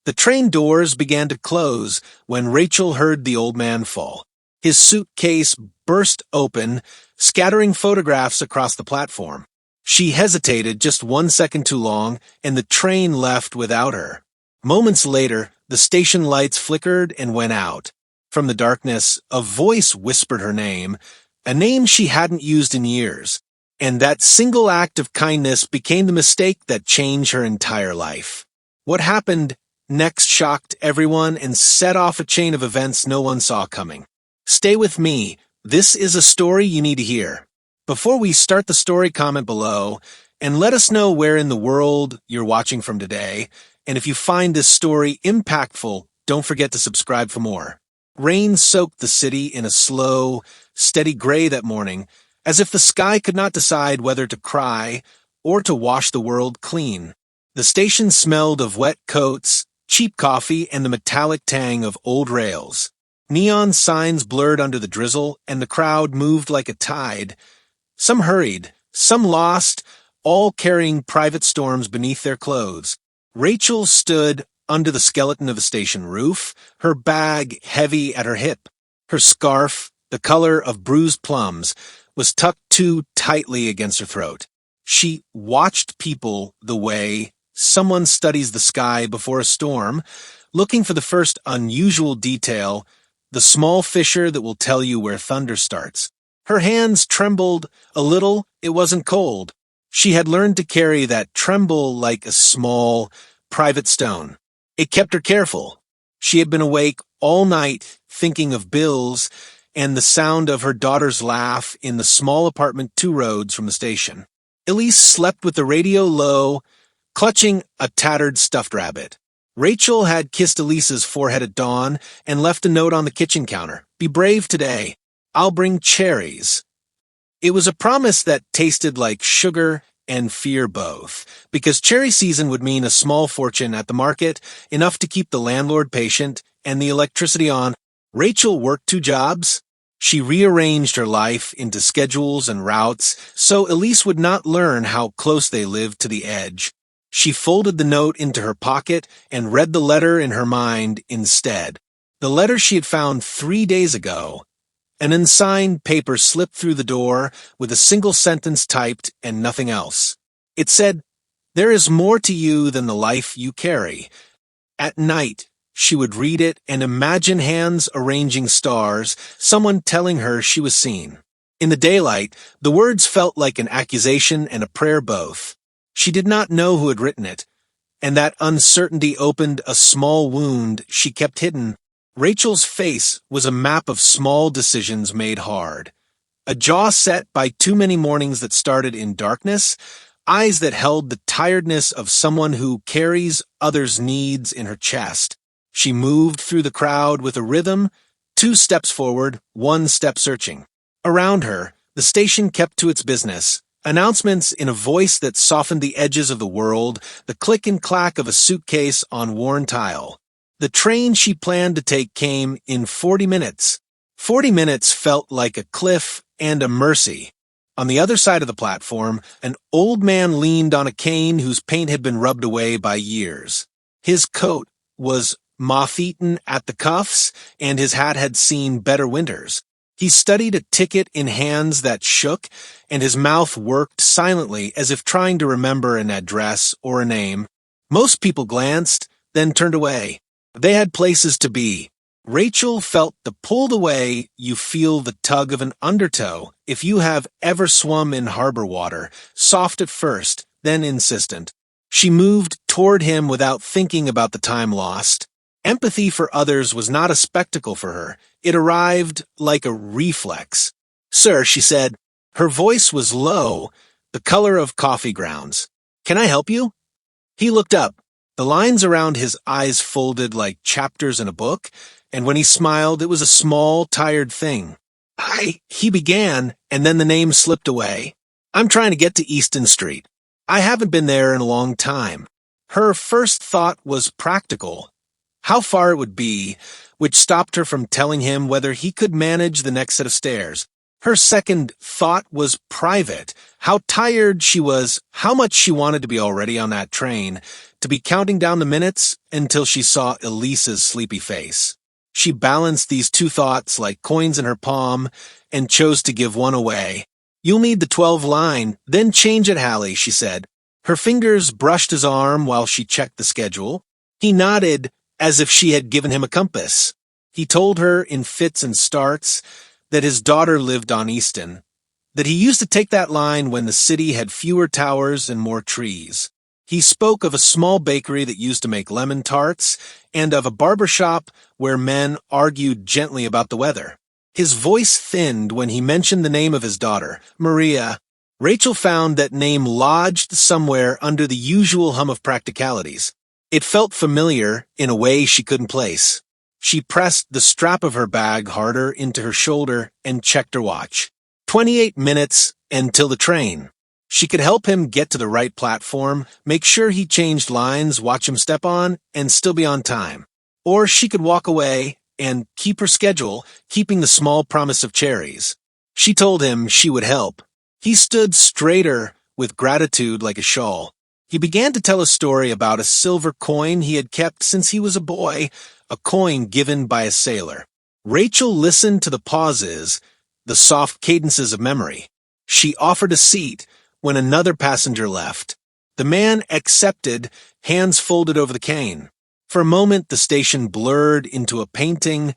The train doors began to close when Rachel heard the old man fall. His suitcase burst open, scattering photographs across the platform. She hesitated just 1 second too long, and the train left without her. Moments later, the station lights flickered and went out. From the darkness, a voice whispered her name, a name she hadn't used in years. And that single act of kindness became the mistake that changed her entire life. What happened next shocked everyone and set off a chain of events no one saw coming. Stay with me. This is a story you need to hear. Before we start the story, comment below and let us know where in the world you're watching from today. And if you find this story impactful, don't forget to subscribe for more. Rain soaked the city in a slow, steady gray that morning, as if the sky could not decide whether to cry or to wash the world clean. The station smelled of wet coats, cheap coffee, and the metallic tang of old rails. Neon signs blurred under the drizzle, and the crowd moved like a tide. Some hurried, some lost, all carrying private storms beneath their clothes. Rachel stood under the skeleton of the station roof, her bag heavy at her hip. Her scarf, the color of bruised plums, was tucked too tightly against her throat. She watched people the way someone studies the sky before a storm, looking for the first unusual detail, the small fissure that will tell you where thunder starts. Her hands trembled a little. It wasn't cold. She had learned to carry that tremble like a small, private stone. It kept her careful. She had been awake all night thinking of bills and the sound of her daughter's laugh in the small apartment 2 roads from the station. Elise slept with the radio low, clutching a tattered stuffed rabbit. Rachel had kissed Elise's forehead at dawn and left a note on the kitchen counter. "Be brave today. I'll bring cherries." It was a promise that tasted like sugar and fear both, because cherry season would mean a small fortune at the market, enough to keep the landlord patient and the electricity on. Rachel worked 2 jobs. She rearranged her life into schedules and routes so Elise would not learn how close they lived to the edge. She folded the note into her pocket and read the letter in her mind instead. The letter she had found 3 days ago. An unsigned paper slipped through the door with a single sentence typed and nothing else. It said, "There is more to you than the life you carry." At night, she would read it and imagine hands arranging stars, someone telling her she was seen. In the daylight, the words felt like an accusation and a prayer both. She did not know who had written it, and that uncertainty opened a small wound she kept hidden. Rachel's face was a map of small decisions made hard. A jaw set by too many mornings that started in darkness, eyes that held the tiredness of someone who carries others' needs in her chest. She moved through the crowd with a rhythm, 2 steps forward, 1 step searching. Around her, the station kept to its business. Announcements in a voice that softened the edges of the world, the click and clack of a suitcase on worn tile. The train she planned to take came in 40 minutes. 40 minutes felt like a cliff and a mercy. On the other side of the platform, an old man leaned on a cane whose paint had been rubbed away by years. His coat was moth-eaten at the cuffs, and his hat had seen better winters. He studied a ticket in hands that shook, and his mouth worked silently as if trying to remember an address or a name. Most people glanced, then turned away. They had places to be. Rachel felt the pull the way you feel the tug of an undertow if you have ever swum in harbor water, soft at first, then insistent. She moved toward him without thinking about the time lost. Empathy for others was not a spectacle for her. It arrived like a reflex. "Sir," she said. Her voice was low, the color of coffee grounds. "Can I help you?" He looked up. The lines around his eyes folded like chapters in a book, and when he smiled, it was a small, tired thing. He began, and then the name slipped away. "I'm trying to get to Easton Street. I haven't been there in a long time." Her first thought was practical. How far it would be, which stopped her from telling him whether he could manage the next set of stairs. Her second thought was private, how tired she was, how much she wanted to be already on that train, to be counting down the minutes until she saw Elise's sleepy face. She balanced these two thoughts like coins in her palm and chose to give one away. "You'll need the 12 line, then change it, Hallie," she said. Her fingers brushed his arm while she checked the schedule. He nodded as if she had given him a compass. He told her in fits and starts that his daughter lived on Easton, that he used to take that line when the city had fewer towers and more trees. He spoke of a small bakery that used to make lemon tarts and of a barber shop where men argued gently about the weather. His voice thinned when he mentioned the name of his daughter, Maria. Rachel found that name lodged somewhere under the usual hum of practicalities. It felt familiar in a way she couldn't place. She pressed the strap of her bag harder into her shoulder and checked her watch. 28 minutes until the train. She could help him get to the right platform, make sure he changed lines, watch him step on, and still be on time. Or she could walk away and keep her schedule, keeping the small promise of cherries. She told him she would help. He stood straighter with gratitude like a shawl. He began to tell a story about a silver coin he had kept since he was a boy, a coin given by a sailor. Rachel listened to the pauses, the soft cadences of memory. She offered a seat when another passenger left. The man accepted, hands folded over the cane. For a moment, the station blurred into a painting.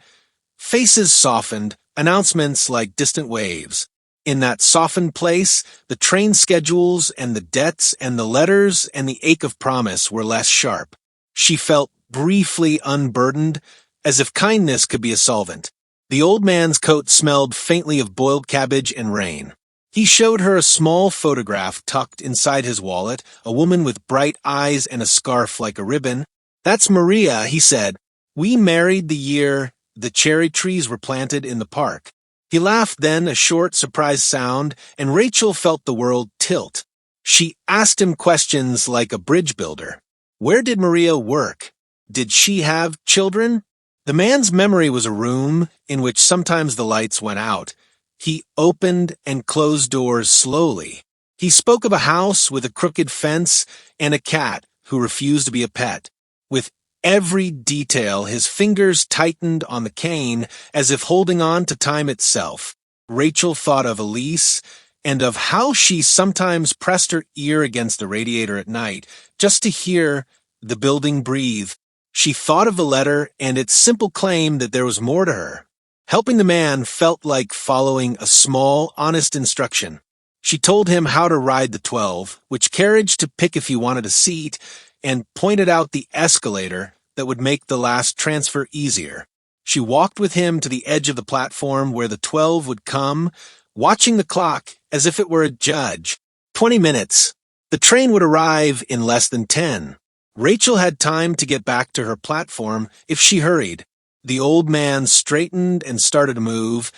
Faces softened, announcements like distant waves. In that softened place, the train schedules and the debts and the letters and the ache of promise were less sharp. She felt briefly unburdened, as if kindness could be a solvent. The old man's coat smelled faintly of boiled cabbage and rain. He showed her a small photograph tucked inside his wallet, a woman with bright eyes and a scarf like a ribbon. "That's Maria," he said. "We married the year the cherry trees were planted in the park." He laughed then, a short, surprised sound, and Rachel felt the world tilt. She asked him questions like a bridge builder. Where did Maria work? Did she have children? The man's memory was a room in which sometimes the lights went out. He opened and closed doors slowly. He spoke of a house with a crooked fence and a cat who refused to be a pet. With every detail, his fingers tightened on the cane as if holding on to time itself. Rachel thought of Elise and of how she sometimes pressed her ear against the radiator at night just to hear the building breathe. She thought of the letter and its simple claim that there was more to her. Helping the man felt like following a small, honest instruction. She told him how to ride the 12, which carriage to pick if he wanted a seat, and pointed out the escalator that would make the last transfer easier. She walked with him to the edge of the platform where the 12 would come, watching the clock as if it were a judge. 20 minutes. The train would arrive in less than 10. Rachel had time to get back to her platform if she hurried. The old man straightened and started to move,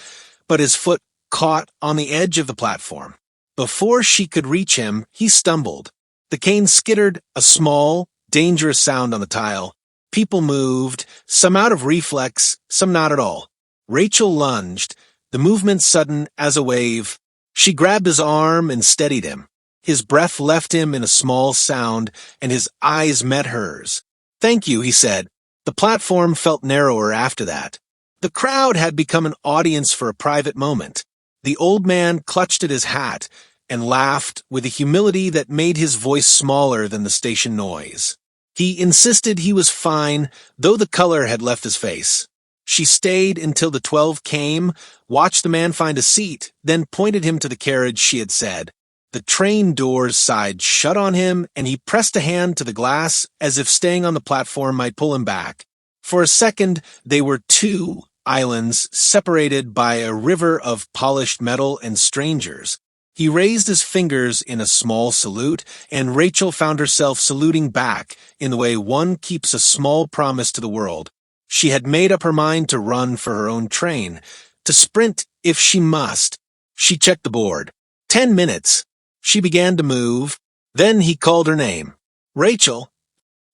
but his foot caught on the edge of the platform. Before she could reach him, he stumbled. The cane skittered, a small, dangerous sound on the tile. People moved, some out of reflex, some not at all. Rachel lunged, the movement sudden as a wave. She grabbed his arm and steadied him. His breath left him in a small sound, and his eyes met hers. "Thank you," he said. The platform felt narrower after that. The crowd had become an audience for a private moment. The old man clutched at his hat and laughed with a humility that made his voice smaller than the station noise. He insisted he was fine, though the color had left his face. She stayed until the 12 came, watched the man find a seat, then pointed him to the carriage she had said. The train doors sighed shut on him, and he pressed a hand to the glass as if staying on the platform might pull him back. For a second, they were two islands separated by a river of polished metal and strangers. He raised his fingers in a small salute, and Rachel found herself saluting back in the way one keeps a small promise to the world. She had made up her mind to run for her own train, to sprint if she must. She checked the board. 10 minutes. She began to move. Then he called her name. Rachel.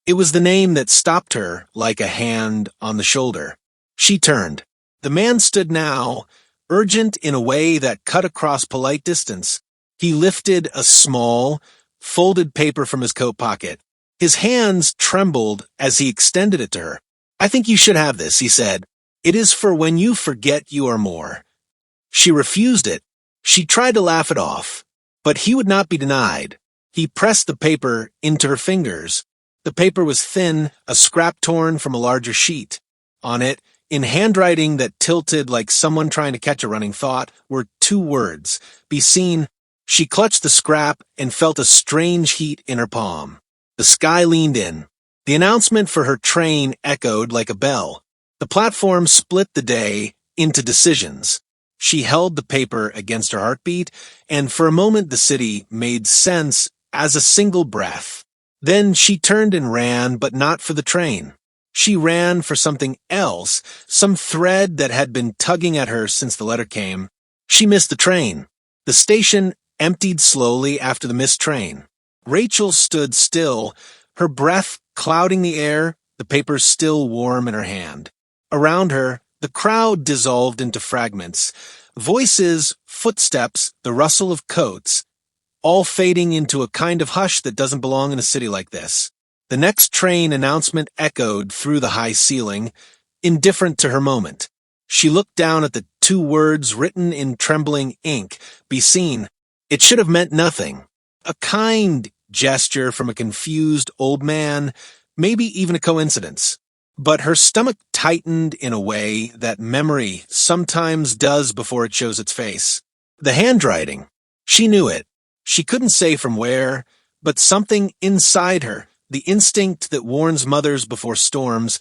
It was the name that stopped her like a hand on the shoulder. She turned. The man stood now, urgent in a way that cut across polite distance. He lifted a small, folded paper from his coat pocket. His hands trembled as he extended it to her. "I think you should have this," he said. "It is for when you forget you are more." She refused it. She tried to laugh it off, but he would not be denied. He pressed the paper into her fingers. The paper was thin, a scrap torn from a larger sheet. On it, in handwriting that tilted like someone trying to catch a running thought, were 2 words, "Be seen." She clutched the scrap and felt a strange heat in her palm. The sky leaned in. The announcement for her train echoed like a bell. The platform split the day into decisions. She held the paper against her heartbeat, and for a moment the city made sense as a single breath. Then she turned and ran, but not for the train. She ran for something else, some thread that had been tugging at her since the letter came. She missed the train. The station emptied slowly after the missed train. Rachel stood still, her breath clouding the air, the paper still warm in her hand. Around her, the crowd dissolved into fragments. Voices, footsteps, the rustle of coats, all fading into a kind of hush that doesn't belong in a city like this. The next train announcement echoed through the high ceiling, indifferent to her moment. She looked down at the 2 words written in trembling ink, "Be seen." It should have meant nothing. A kind gesture from a confused old man, maybe even a coincidence. But her stomach tightened in a way that memory sometimes does before it shows its face. The handwriting. She knew it. She couldn't say from where, but something inside her, the instinct that warns mothers before storms,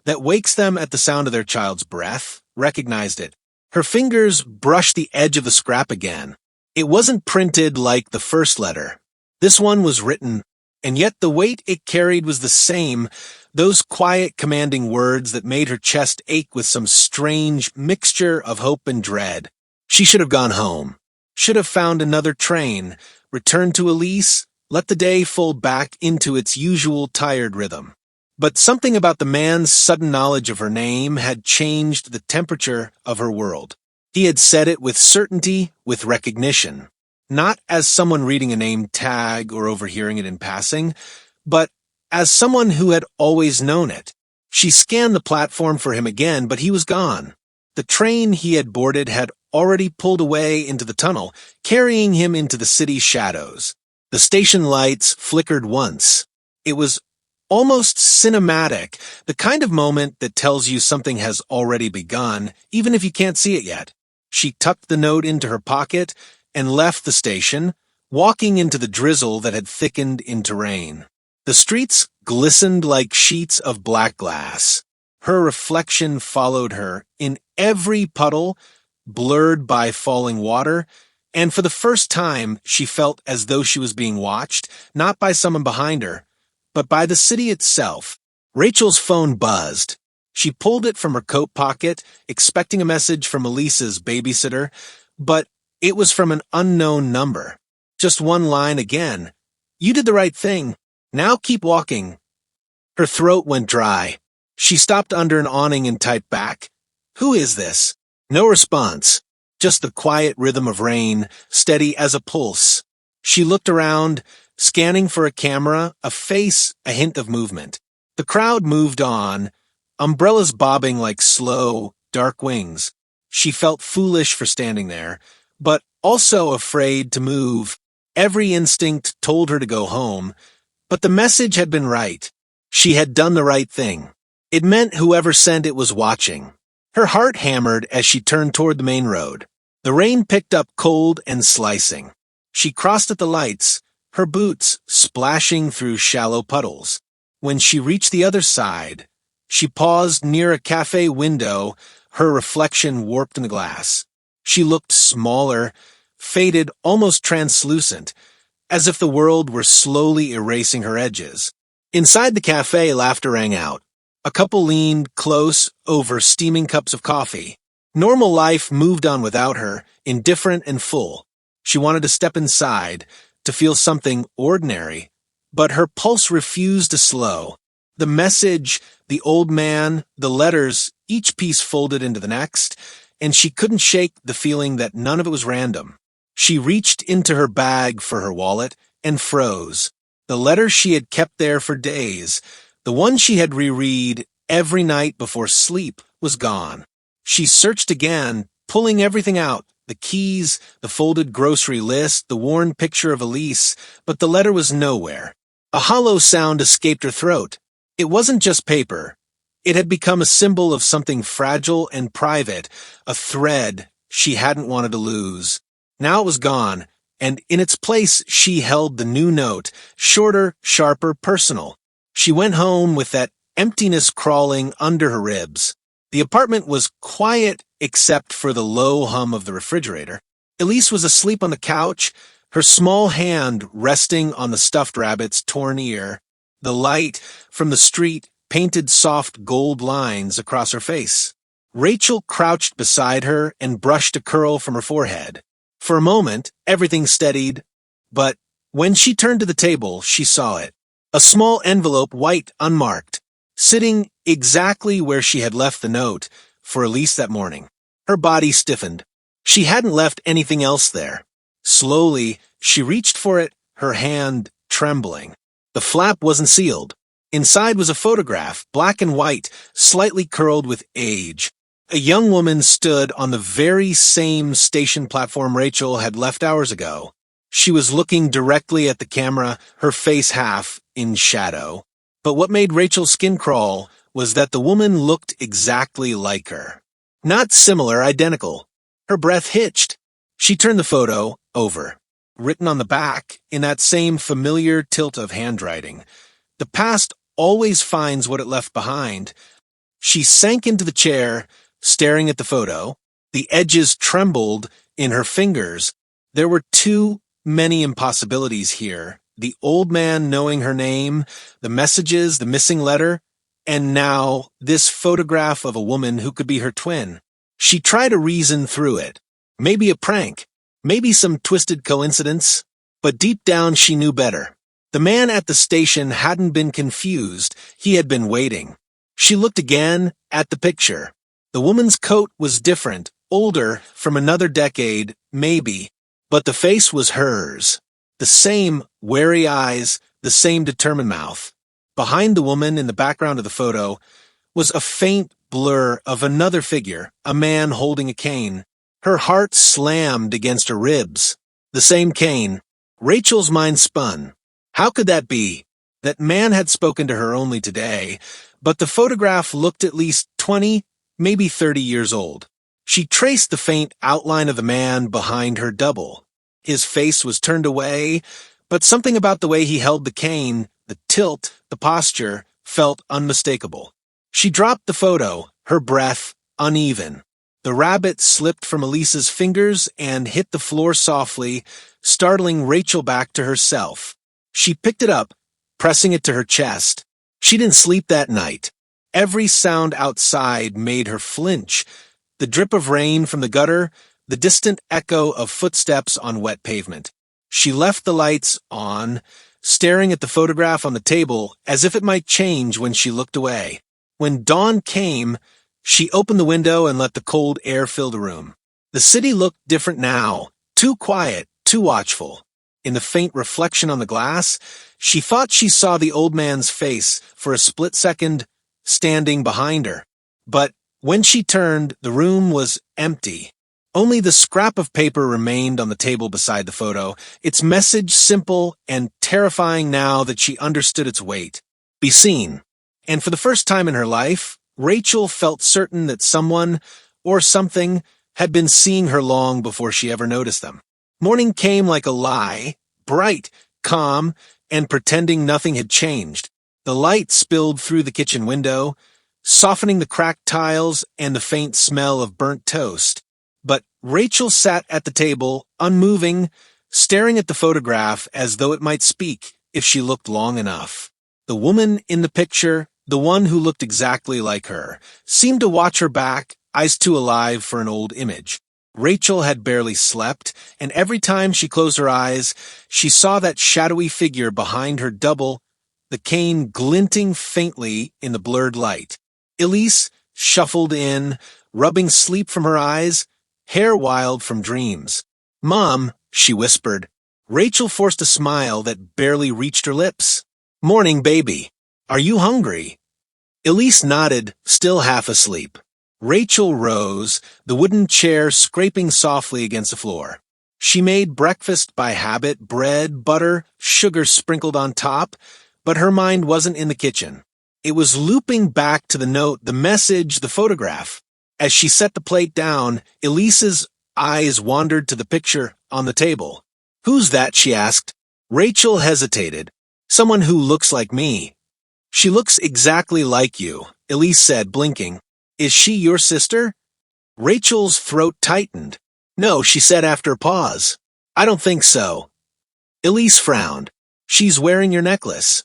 that wakes them at the sound of their child's breath, recognized it. Her fingers brushed the edge of the scrap again. It wasn't printed like the first letter. This one was written, and yet the weight it carried was the same, those quiet, commanding words that made her chest ache with some strange mixture of hope and dread. She should have gone home, should have found another train, returned to Elise, let the day fold back into its usual tired rhythm. But something about the man's sudden knowledge of her name had changed the temperature of her world. He had said it with certainty, with recognition. Not as someone reading a name tag or overhearing it in passing, but as someone who had always known it. She scanned the platform for him again, but he was gone. The train he had boarded had already pulled away into the tunnel, carrying him into the city's shadows. The station lights flickered once. It was almost cinematic, the kind of moment that tells you something has already begun, even if you can't see it yet. She tucked the note into her pocket and left the station, walking into the drizzle that had thickened into rain. The streets glistened like sheets of black glass. Her reflection followed her in every puddle, blurred by falling water, and for the first time she felt as though she was being watched, not by someone behind her, but by the city itself. Rachel's phone buzzed. She pulled it from her coat pocket, expecting a message from Elisa's babysitter, but it was from an unknown number. Just one line again. "You did the right thing. Now keep walking." Her throat went dry. She stopped under an awning and typed back. "Who is this?" No response. Just the quiet rhythm of rain, steady as a pulse. She looked around, scanning for a camera, a face, a hint of movement. The crowd moved on, umbrellas bobbing like slow, dark wings. She felt foolish for standing there, but also afraid to move. Every instinct told her to go home, but the message had been right. She had done the right thing. It meant whoever sent it was watching. Her heart hammered as she turned toward the main road. The rain picked up cold and slicing. She crossed at the lights, her boots splashing through shallow puddles. When she reached the other side, she paused near a cafe window, her reflection warped in the glass. She looked smaller, faded, almost translucent, as if the world were slowly erasing her edges. Inside the cafe, laughter rang out. A couple leaned close over steaming cups of coffee. Normal life moved on without her, indifferent and full. She wanted to step inside, to feel something ordinary, but her pulse refused to slow. The message, the old man, the letters, each piece folded into the next, and she couldn't shake the feeling that none of it was random. She reached into her bag for her wallet and froze. The letter she had kept there for days, the one she had reread every night before sleep, was gone. She searched again, pulling everything out, the keys, the folded grocery list, the worn picture of Elise, but the letter was nowhere. A hollow sound escaped her throat. It wasn't just paper. It had become a symbol of something fragile and private, a thread she hadn't wanted to lose. Now it was gone, and in its place she held the new note, shorter, sharper, personal. She went home with that emptiness crawling under her ribs. The apartment was quiet except for the low hum of the refrigerator. Elise was asleep on the couch, her small hand resting on the stuffed rabbit's torn ear. The light from the street painted soft gold lines across her face. Rachel crouched beside her and brushed a curl from her forehead. For a moment, everything steadied, but when she turned to the table, she saw it. A small envelope, white, unmarked, sitting exactly where she had left the note for Elise that morning. Her body stiffened. She hadn't left anything else there. Slowly, she reached for it, her hand trembling. The flap wasn't sealed. Inside was a photograph, black and white, slightly curled with age. A young woman stood on the very same station platform Rachel had left hours ago. She was looking directly at the camera, her face half in shadow. But what made Rachel's skin crawl was that the woman looked exactly like her. Not similar, identical. Her breath hitched. She turned the photo over. Written on the back, in that same familiar tilt of handwriting, "The past always finds what it left behind." She sank into the chair, staring at the photo. The edges trembled in her fingers. There were too many impossibilities here. The old man knowing her name, the messages, the missing letter, and now this photograph of a woman who could be her twin. She tried to reason through it. Maybe a prank. Maybe some twisted coincidence. But deep down she knew better. The man at the station hadn't been confused. He had been waiting. She looked again at the picture. The woman's coat was different, older, from another decade, maybe, but the face was hers. The same wary eyes, the same determined mouth. Behind the woman in the background of the photo was a faint blur of another figure, a man holding a cane. Her heart slammed against her ribs. The same cane. Rachel's mind spun. How could that be? That man had spoken to her only today, but the photograph looked at least 20, maybe 30 years old. She traced the faint outline of the man behind her double. His face was turned away, but something about the way he held the cane, the tilt, the posture, felt unmistakable. She dropped the photo, her breath uneven. The rabbit slipped from Elise's fingers and hit the floor softly, startling Rachel back to herself. She picked it up, pressing it to her chest. She didn't sleep that night. Every sound outside made her flinch. The drip of rain from the gutter, the distant echo of footsteps on wet pavement. She left the lights on, staring at the photograph on the table as if it might change when she looked away. When dawn came, she opened the window and let the cold air fill the room. The city looked different now, too quiet, too watchful. In the faint reflection on the glass, she thought she saw the old man's face for a split second, standing behind her. But when she turned, the room was empty. Only the scrap of paper remained on the table beside the photo, its message simple and terrifying now that she understood its weight. Be seen. And for the first time in her life, Rachel felt certain that someone, or something, had been seeing her long before she ever noticed them. Morning came like a lie, bright, calm, and pretending nothing had changed. The light spilled through the kitchen window, softening the cracked tiles and the faint smell of burnt toast. But Rachel sat at the table, unmoving, staring at the photograph as though it might speak if she looked long enough. The woman in the picture, the one who looked exactly like her, seemed to watch her back, eyes too alive for an old image. Rachel had barely slept, and every time she closed her eyes, she saw that shadowy figure behind her double, the cane glinting faintly in the blurred light. Elise shuffled in, rubbing sleep from her eyes, hair wild from dreams. "Mom," she whispered. Rachel forced a smile that barely reached her lips. "Morning, baby. Are you hungry?" Elise nodded, still half asleep. Rachel rose, the wooden chair scraping softly against the floor. She made breakfast by habit, bread, butter, sugar sprinkled on top, but her mind wasn't in the kitchen. It was looping back to the note, the message, the photograph. As she set the plate down, Elise's eyes wandered to the picture on the table. "Who's that?" she asked. Rachel hesitated. "Someone who looks like me." "She looks exactly like you," Elise said, blinking. "Is she your sister?" Rachel's throat tightened. "No," she said after a pause. "I don't think so." Elise frowned. "She's wearing your necklace."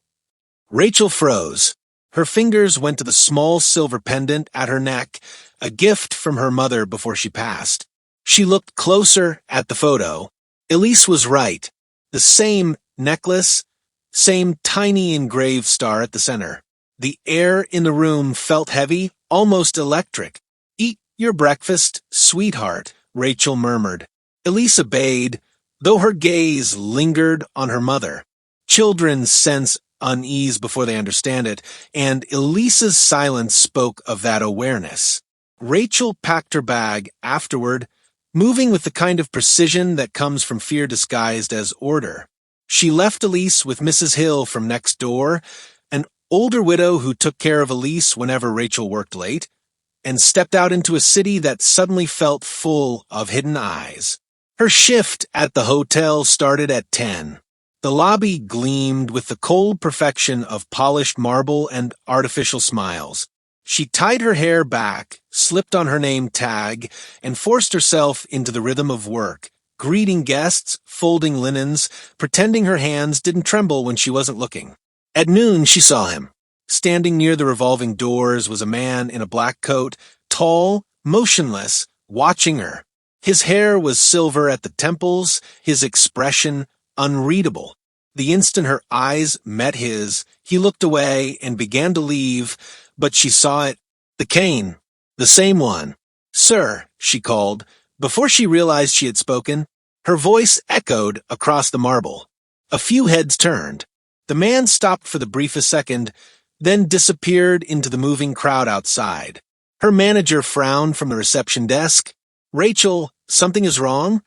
Rachel froze. Her fingers went to the small silver pendant at her neck, a gift from her mother before she passed. She looked closer at the photo. Elise was right. The same necklace, same tiny engraved star at the center. The air in the room felt heavy, almost electric. "Eat your breakfast, sweetheart," Rachel murmured. Elise obeyed, though her gaze lingered on her mother. Children sense unease before they understand it, and Elise's silence spoke of that awareness. Rachel packed her bag afterward, moving with the kind of precision that comes from fear disguised as order. She left Elise with Mrs. Hill from next door, an older widow who took care of Elise whenever Rachel worked late, and stepped out into a city that suddenly felt full of hidden eyes. Her shift at the hotel started at 10. The lobby gleamed with the cold perfection of polished marble and artificial smiles. She tied her hair back, slipped on her name tag, and forced herself into the rhythm of work, greeting guests, folding linens, pretending her hands didn't tremble when she wasn't looking. At noon, she saw him. Standing near the revolving doors was a man in a black coat, tall, motionless, watching her. His hair was silver at the temples, his expression unreadable. The instant her eyes met his, he looked away and began to leave, but she saw it. The cane. The same one. "Sir," she called. Before she realized she had spoken, her voice echoed across the marble. A few heads turned. The man stopped for the briefest second, then disappeared into the moving crowd outside. Her manager frowned from the reception desk. "Rachel, something is wrong?"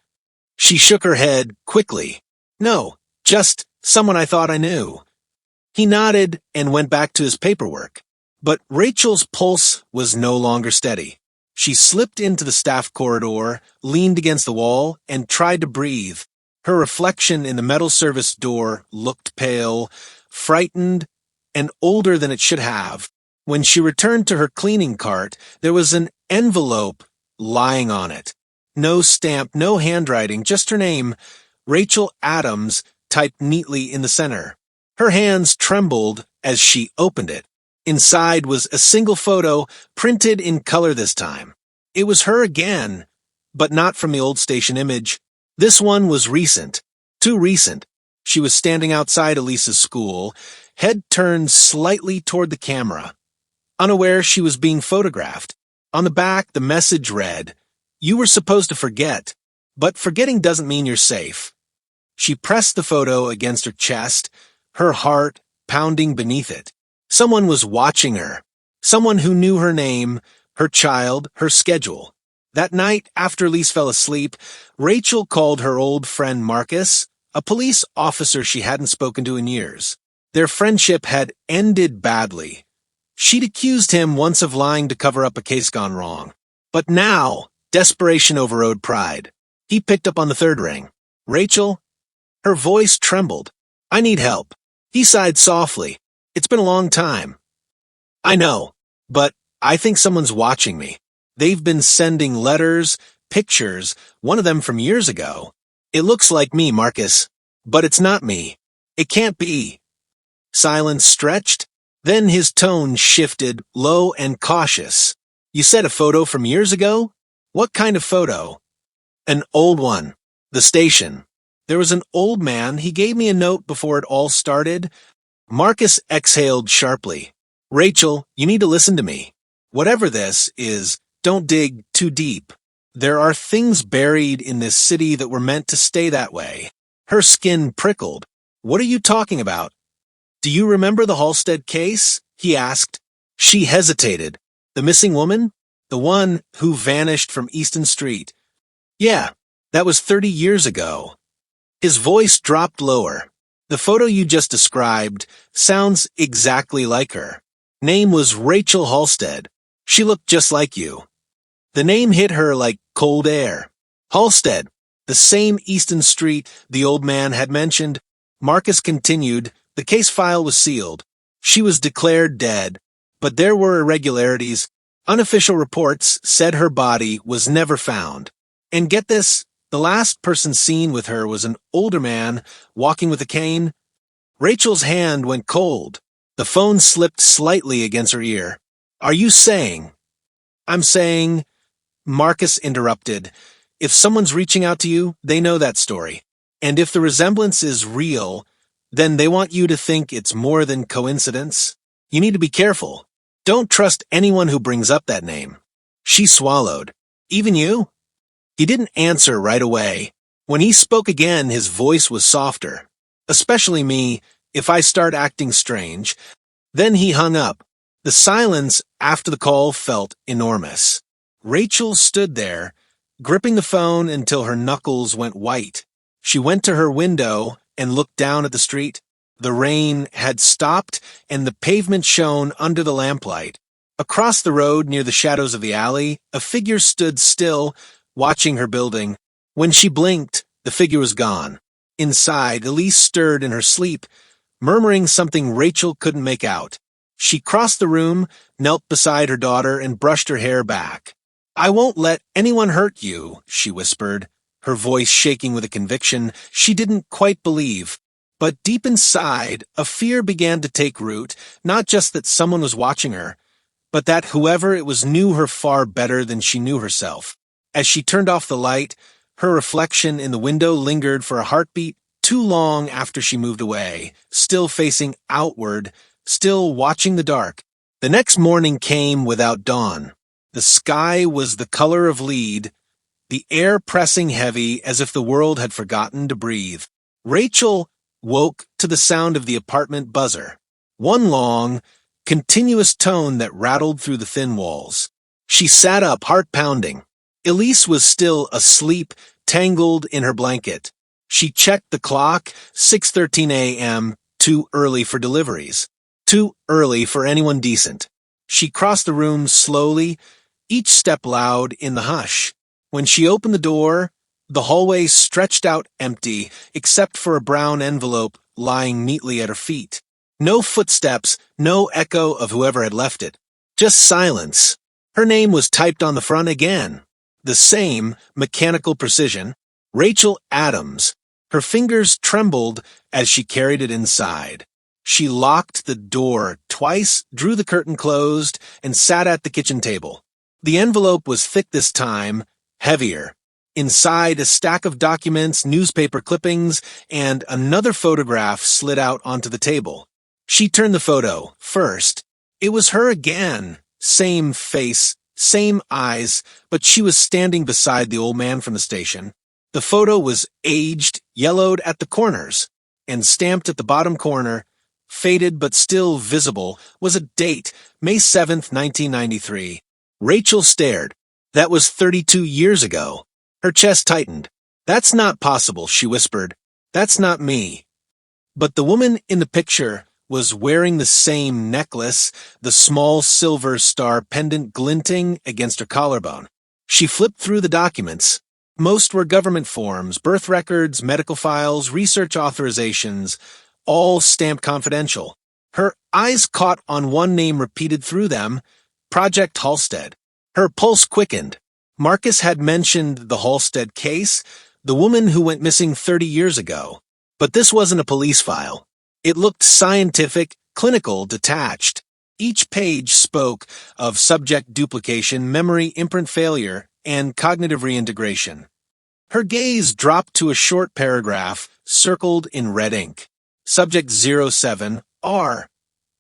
She shook her head quickly. "No, just someone I thought I knew." He nodded and went back to his paperwork. But Rachel's pulse was no longer steady. She slipped into the staff corridor, leaned against the wall, and tried to breathe. Her reflection in the metal service door looked pale, frightened, and older than it should have. When she returned to her cleaning cart, there was an envelope lying on it. No stamp, no handwriting, just her name, Rachel Adams, typed neatly in the center. Her hands trembled as she opened it. Inside was a single photo, printed in color this time. It was her again, but not from the old station image. This one was recent, too recent. She was standing outside Elise's school, head turned slightly toward the camera. Unaware she was being photographed. On the back, the message read, "You were supposed to forget, but forgetting doesn't mean you're safe." She pressed the photo against her chest, her heart pounding beneath it. Someone was watching her. Someone who knew her name, her child, her schedule. That night, after Elise fell asleep, Rachel called her old friend Marcus, a police officer she hadn't spoken to in years. Their friendship had ended badly. She'd accused him once of lying to cover up a case gone wrong. But now, desperation overrode pride. He picked up on the third ring. "Rachel?" Her voice trembled. "I need help." He sighed softly. "It's been a long time." "I know, but I think someone's watching me. They've been sending letters, pictures, one of them from years ago. It looks like me, Marcus, but it's not me. It can't be." Silence stretched, then his tone shifted, low and cautious. "You said a photo from years ago? What kind of photo?" "An old one. The station. There was an old man. He gave me a note before it all started." Marcus exhaled sharply. "Rachel, you need to listen to me. Whatever this is, Don't dig too deep. There are things buried in this city that were meant to stay that way. Her skin prickled. What are you talking about? Do you remember the Halstead case? He asked. She hesitated. The missing woman? The one who vanished from Easton Street. Yeah, that was 30 years ago. His voice dropped lower. The photo you just described sounds exactly like her. Name was Rachel Halstead. She looked just like you. The name hit her like cold air. Halstead, the same Easton Street the old man had mentioned. Marcus continued. The case file was sealed. She was declared dead, but there were irregularities. Unofficial reports said her body was never found. And get this, the last person seen with her was an older man walking with a cane. Rachel's hand went cold. The phone slipped slightly against her ear. Are you saying? I'm saying, Marcus interrupted. If someone's reaching out to you, they know that story. And if the resemblance is real, then they want you to think it's more than coincidence. You need to be careful. Don't trust anyone who brings up that name. She swallowed. Even you? He didn't answer right away. When he spoke again, his voice was softer. Especially me, if I start acting strange. Then he hung up. The silence after the call felt enormous. Rachel stood there, gripping the phone until her knuckles went white. She went to her window and looked down at the street. The rain had stopped, and the pavement shone under the lamplight. Across the road, near the shadows of the alley, a figure stood still, watching her building. When she blinked, the figure was gone. Inside, Elise stirred in her sleep, murmuring something Rachel couldn't make out. She crossed the room, knelt beside her daughter, and brushed her hair back. I won't let anyone hurt you, she whispered, her voice shaking with a conviction she didn't quite believe. But deep inside, a fear began to take root, not just that someone was watching her, but that whoever it was knew her far better than she knew herself. As she turned off the light, her reflection in the window lingered for a heartbeat too long after she moved away, still facing outward, still watching the dark. The next morning came without dawn. The sky was the color of lead, the air pressing heavy as if the world had forgotten to breathe. Rachel woke to the sound of the apartment buzzer, one long, continuous tone that rattled through the thin walls. She sat up, heart pounding. Elise was still asleep, tangled in her blanket. She checked the clock, 6:13 a.m., too early for deliveries. Too early for anyone decent. She crossed the room slowly, each step loud in the hush. When she opened the door, the hallway stretched out empty, except for a brown envelope lying neatly at her feet. No footsteps, no echo of whoever had left it. Just silence. Her name was typed on the front again. The same mechanical precision. Rachel Adams. Her fingers trembled as she carried it inside. She locked the door twice, drew the curtain closed, and sat at the kitchen table. The envelope was thick this time, heavier. Inside, a stack of documents, newspaper clippings, and another photograph slid out onto the table. She turned the photo first. It was her again. Same face, same eyes, but she was standing beside the old man from the station. The photo was aged, yellowed at the corners, and stamped at the bottom corner, faded but still visible, was a date, May 7th, 1993. Rachel stared. That was 32 years ago. Her chest tightened. That's not possible, she whispered. That's not me. But the woman in the picture was wearing the same necklace, the small silver star pendant glinting against her collarbone. She flipped through the documents. Most were government forms, birth records, medical files, research authorizations, all stamped confidential. Her eyes caught on one name repeated through them, Project Halstead. Her pulse quickened. Marcus had mentioned the Halstead case, the woman who went missing 30 years ago. But this wasn't a police file. It looked scientific, clinical, detached. Each page spoke of subject duplication, memory imprint failure, and cognitive reintegration. Her gaze dropped to a short paragraph circled in red ink. Subject 07, R.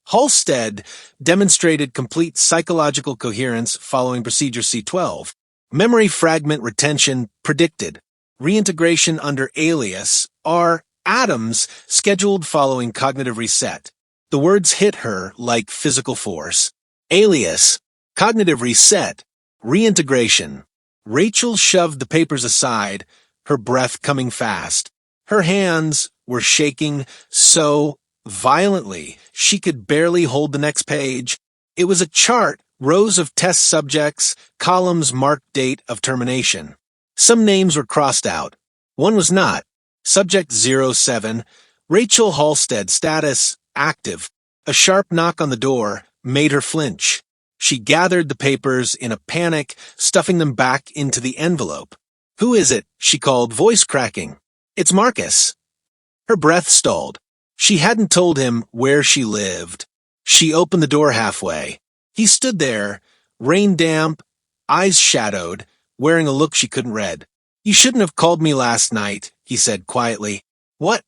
Halstead demonstrated complete psychological coherence following procedure C12. Memory fragment retention predicted. Reintegration under alias are atoms scheduled following cognitive reset. The words hit her like physical force. Alias, cognitive reset, reintegration. Rachel shoved the papers aside, her breath coming fast. Her hands were shaking so violently she could barely hold the next page. It was a chart, rows of test subjects, columns marked date of termination. Some names were crossed out. One was not. Subject 07, Rachel Halstead, status, active. A sharp knock on the door made her flinch. She gathered the papers in a panic, stuffing them back into the envelope. "Who is it?" she called, voice cracking. "It's Marcus." Her breath stalled. She hadn't told him where she lived. She opened the door halfway. He stood there, rain-damp, eyes shadowed, wearing a look she couldn't read. "You shouldn't have called me last night," he said quietly. "What?"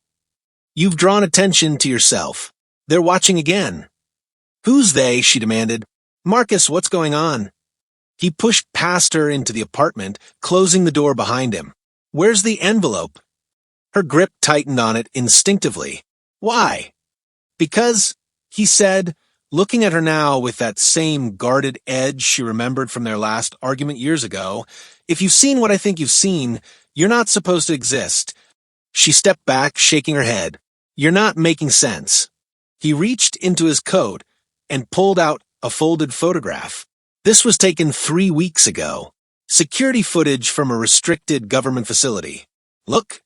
"You've drawn attention to yourself. They're watching again." "Who's they?" she demanded. "Marcus, what's going on?" He pushed past her into the apartment, closing the door behind him. "Where's the envelope?" Her grip tightened on it instinctively. "Why?" "Because," he said, looking at her now with that same guarded edge she remembered from their last argument years ago, "if you've seen what I think you've seen, you're not supposed to exist." She stepped back, shaking her head. "You're not making sense." He reached into his coat and pulled out a folded photograph. This was taken 3 weeks ago. Security footage from a restricted government facility. "Look."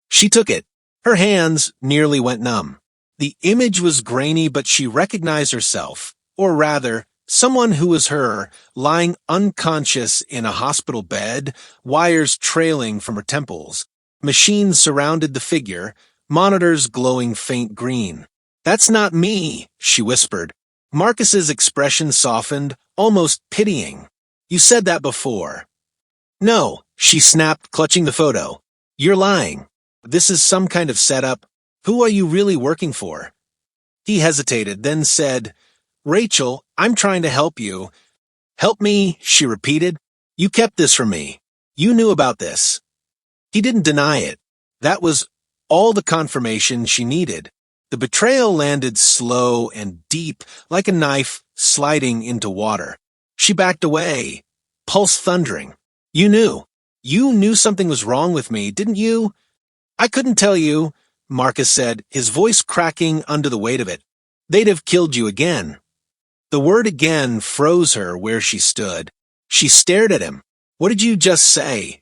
She took it. Her hands nearly went numb. The image was grainy, but she recognized herself, or rather, someone who was her, lying unconscious in a hospital bed, wires trailing from her temples. Machines surrounded the figure, monitors glowing faint green. "That's not me," she whispered. Marcus's expression softened, almost pitying. "You said that before." "No," she snapped, clutching the photo. "You're lying. This is some kind of setup. Who are you really working for?" He hesitated, then said, "Rachel, I'm trying to help you." "Help me," she repeated. "You kept this from me. You knew about this." He didn't deny it. That was all the confirmation she needed. The betrayal landed slow and deep, like a knife sliding into water. She backed away, pulse thundering. "You knew. You knew something was wrong with me, didn't you?" "I couldn't tell you," Marcus said, his voice cracking under the weight of it. "They'd have killed you again." The word again froze her where she stood. She stared at him. "What did you just say?"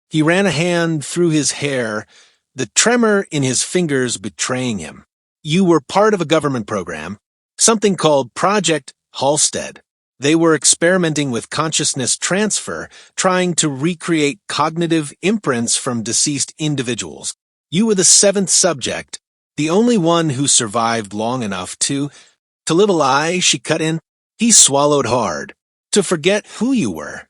He ran a hand through his hair, the tremor in his fingers betraying him. "You were part of a government program, something called Project Halstead. They were experimenting with consciousness transfer, trying to recreate cognitive imprints from deceased individuals. You were the 7th subject, the only one who survived long enough to live a lie," she cut in. He swallowed hard. "To forget who you were."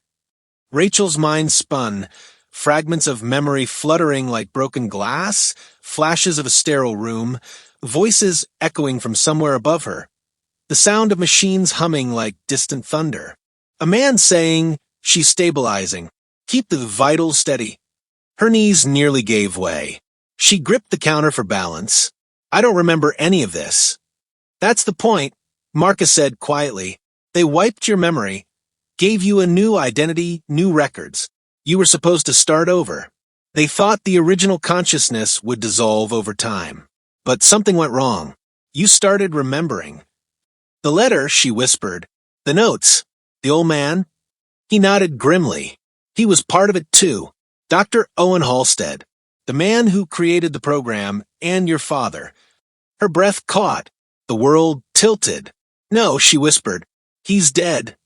Rachel's mind spun, fragments of memory fluttering like broken glass, flashes of a sterile room, voices echoing from somewhere above her. The sound of machines humming like distant thunder. A man saying, "She's stabilizing. Keep the vitals steady." Her knees nearly gave way. She gripped the counter for balance. "I don't remember any of this." "That's the point," Marcus said quietly. "They wiped your memory, gave you a new identity, new records. You were supposed to start over. They thought the original consciousness would dissolve over time. But something went wrong. You started remembering." "The letter," she whispered. "The notes. The old man?" He nodded grimly. He was part of it too. Dr. Owen Halstead, the man who created the program, and your father. Her breath caught. The world tilted. "No," she whispered. "He's dead."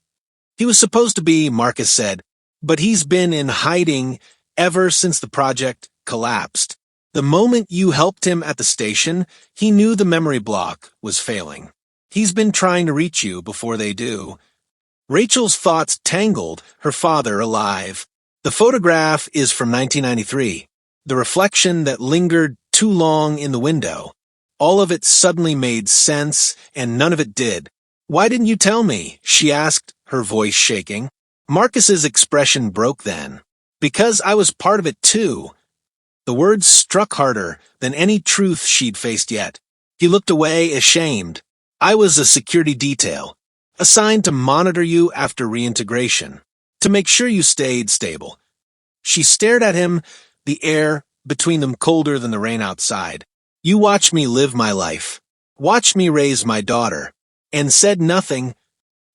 "He was supposed to be," Marcus said, "but he's been in hiding ever since the project collapsed. The moment you helped him at the station, he knew the memory block was failing. He's been trying to reach you before they do." Rachel's thoughts tangled, her father alive. The photograph is from 1993, the reflection that lingered too long in the window. All of it suddenly made sense, and none of it did. "Why didn't you tell me?" she asked, her voice shaking. Marcus's expression broke then. "Because I was part of it too." The words struck harder than any truth she'd faced yet. He looked away, ashamed. "I was a security detail, assigned to monitor you after reintegration, to make sure you stayed stable." She stared at him, the air between them colder than the rain outside. "You watched me live my life, watched me raise my daughter, and said nothing."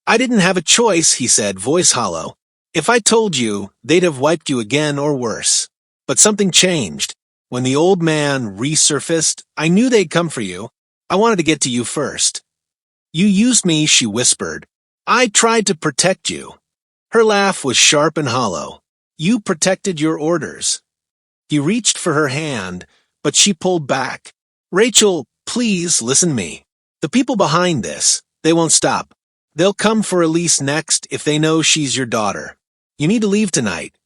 "I didn't have a choice," he said, voice hollow. "If I told you, they'd have wiped you again or worse. But something changed. When the old man resurfaced, I knew they'd come for you. I wanted to get to you first." "You used me," she whispered. "I tried to protect you." Her laugh was sharp and hollow. "You protected your orders." He reached for her hand, but she pulled back. "Rachel, please listen to me. The people behind this, they won't stop. They'll come for Elise next if they know she's your daughter. You need to leave tonight."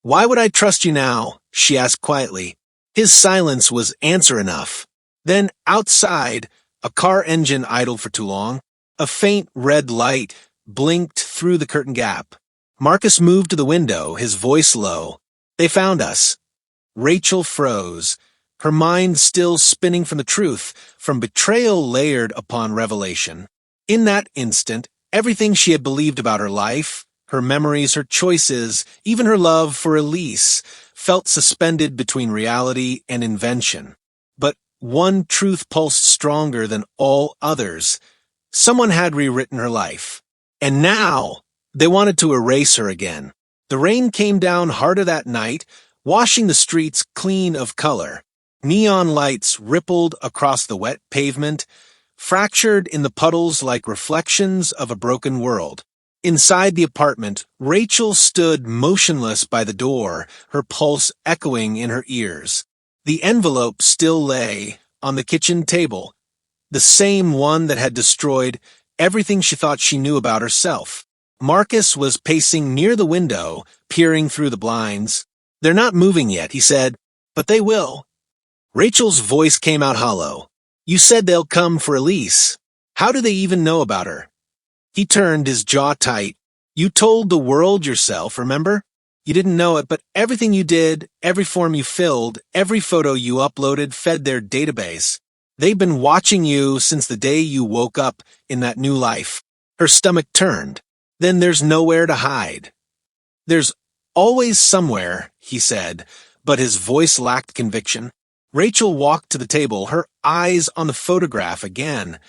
"Why would I trust you now?" she asked quietly. His silence was answer enough. Then, outside, a car engine idled for too long. A faint red light blinked through the curtain gap. Marcus moved to the window, his voice low. "They found us." Rachel froze, her mind still spinning from the truth, from betrayal layered upon revelation. In that instant, everything she had believed about her life, her memories, her choices, even her love for Elise, felt suspended between reality and invention. But one truth pulsed stronger than all others. Someone had rewritten her life. And now, they wanted to erase her again. The rain came down harder that night, washing the streets clean of color. Neon lights rippled across the wet pavement, fractured in the puddles like reflections of a broken world. Inside the apartment, Rachel stood motionless by the door, her pulse echoing in her ears. The envelope still lay on the kitchen table, the same one that had destroyed everything she thought she knew about herself. Marcus was pacing near the window, peering through the blinds. "They're not moving yet," he said, "but they will." Rachel's voice came out hollow. "You said they'll come for Elise. How do they even know about her?" He turned, his jaw tight. "You told the world yourself, remember? You didn't know it, but everything you did, every form you filled, every photo you uploaded fed their database. They've been watching you since the day you woke up in that new life." Her stomach turned. "Then there's nowhere to hide." "There's always somewhere," he said, but his voice lacked conviction. Rachel walked to the table, her eyes on the photograph again.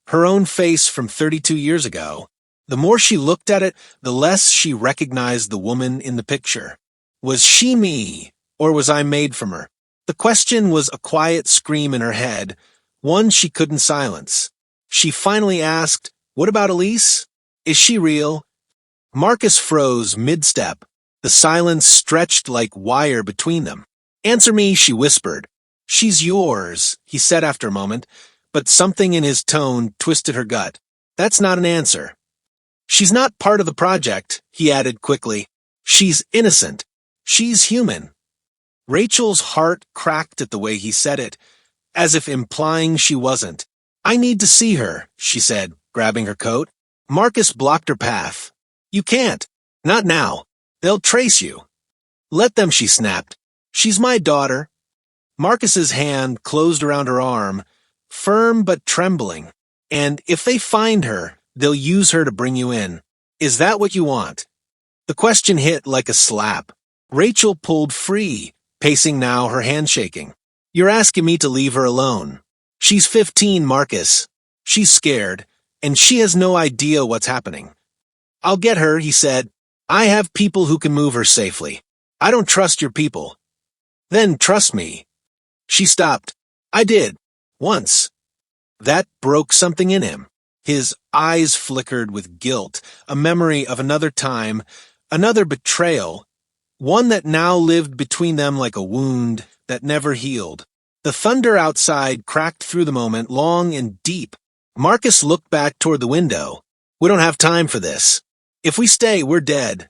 Her own face from 32 years ago. The more she looked at it, the less she recognized the woman in the picture. Was she me, or was I made from her? The question was a quiet scream in her head, one she couldn't silence. She finally asked, "What about Elise? Is she real?" Marcus froze mid-step. The silence stretched like wire between them. "Answer me," she whispered. "She's yours," he said after a moment, but something in his tone twisted her gut. "That's not an answer." "She's not part of the project," he added quickly. "She's innocent. She's human." Rachel's heart cracked at the way he said it, as if implying she wasn't. "I need to see her," she said, grabbing her coat. Marcus blocked her path. "You can't. Not now. They'll trace you." "Let them," she snapped. "She's my daughter." Marcus's hand closed around her arm, firm but trembling. "And if they find her, they'll use her to bring you in. Is that what you want?" The question hit like a slap. Rachel pulled free, pacing now, her hand shaking. "You're asking me to leave her alone. She's 15, Marcus. She's scared, and she has no idea what's happening." "I'll get her," he said. "I have people who can move her safely. I don't trust your people." "Then trust me." She stopped. "I did. Once." That broke something in him. His eyes flickered with guilt, a memory of another time, another betrayal, one that now lived between them like a wound that never healed. The thunder outside cracked through the moment, long and deep. Marcus looked back toward the window. "We don't have time for this. If we stay, we're dead."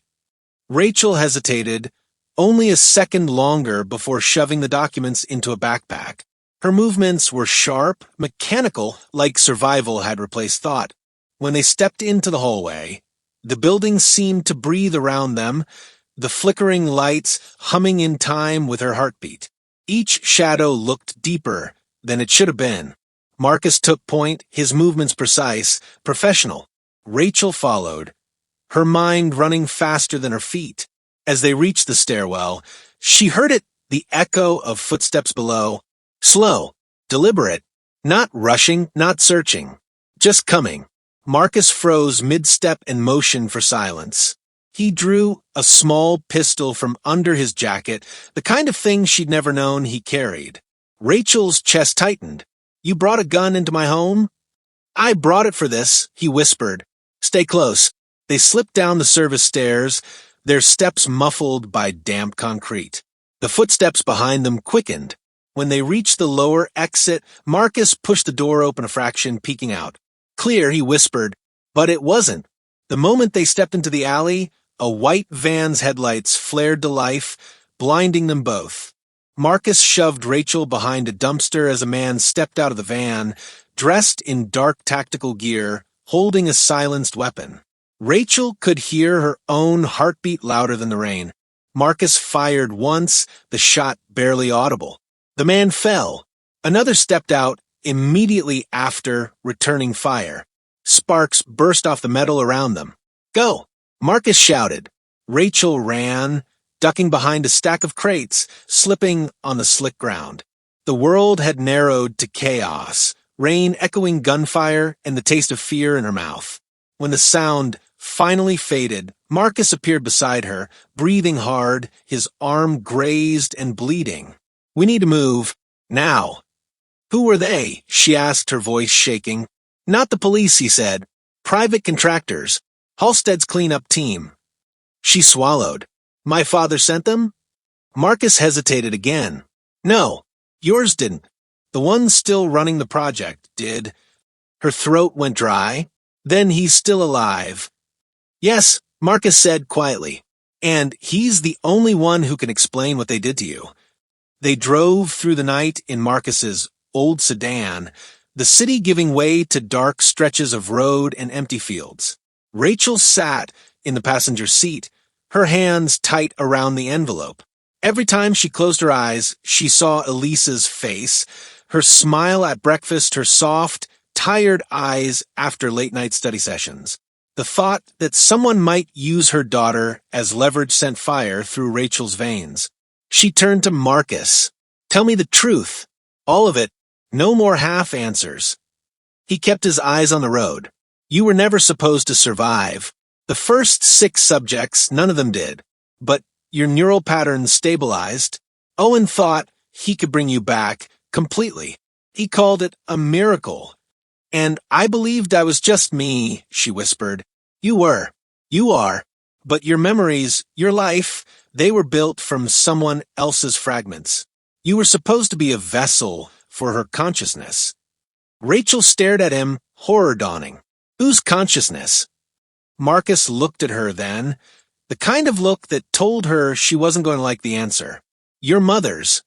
Rachel hesitated, only a second longer before shoving the documents into a backpack. Her movements were sharp, mechanical, like survival had replaced thought. When they stepped into the hallway, the building seemed to breathe around them, the flickering lights humming in time with her heartbeat. Each shadow looked deeper than it should have been. Marcus took point, his movements precise, professional. Rachel followed, her mind running faster than her feet. As they reached the stairwell, she heard it, the echo of footsteps below. Slow, deliberate, not rushing, not searching, just coming. Marcus froze mid-step and motioned for silence. He drew a small pistol from under his jacket, the kind of thing she'd never known he carried. Rachel's chest tightened. "You brought a gun into my home?" "I brought it for this," he whispered. "Stay close." They slipped down the service stairs, their steps muffled by damp concrete. The footsteps behind them quickened. When they reached the lower exit, Marcus pushed the door open a fraction, peeking out. "Clear," he whispered, but it wasn't. The moment they stepped into the alley, a white van's headlights flared to life, blinding them both. Marcus shoved Rachel behind a dumpster as a man stepped out of the van, dressed in dark tactical gear, holding a silenced weapon. Rachel could hear her own heartbeat louder than the rain. Marcus fired once, the shot barely audible. The man fell. Another stepped out immediately after, returning fire. Sparks burst off the metal around them. "Go!" Marcus shouted. Rachel ran, ducking behind a stack of crates, slipping on the slick ground. The world had narrowed to chaos, rain echoing gunfire and the taste of fear in her mouth. When the sound finally faded, Marcus appeared beside her, breathing hard, his arm grazed and bleeding. "We need to move. Now." "Who were they?" she asked, her voice shaking. "Not the police," he said. "Private contractors. Halstead's cleanup team." She swallowed. "My father sent them?" Marcus hesitated again. "No, yours didn't. The one still running the project did." Her throat went dry. "Then he's still alive." "Yes," Marcus said quietly. "And he's the only one who can explain what they did to you." They drove through the night in Marcus's old sedan, the city giving way to dark stretches of road and empty fields. Rachel sat in the passenger seat, her hands tight around the envelope. Every time she closed her eyes, she saw Elisa's face, her smile at breakfast, her soft, tired eyes after late-night study sessions. The thought that someone might use her daughter as leverage sent fire through Rachel's veins. She turned to Marcus. "Tell me the truth. All of it. No more half answers." He kept his eyes on the road. "You were never supposed to survive. The first 6 subjects, none of them did. But your neural patterns stabilized. Owen thought he could bring you back completely. He called it a miracle. And I believed I was just me," she whispered. "You were. You are. But your memories, your life, they were built from someone else's fragments. You were supposed to be a vessel for her consciousness." Rachel stared at him, horror dawning. "Whose consciousness?" Marcus looked at her then, the kind of look that told her she wasn't going to like the answer. "Your mother's."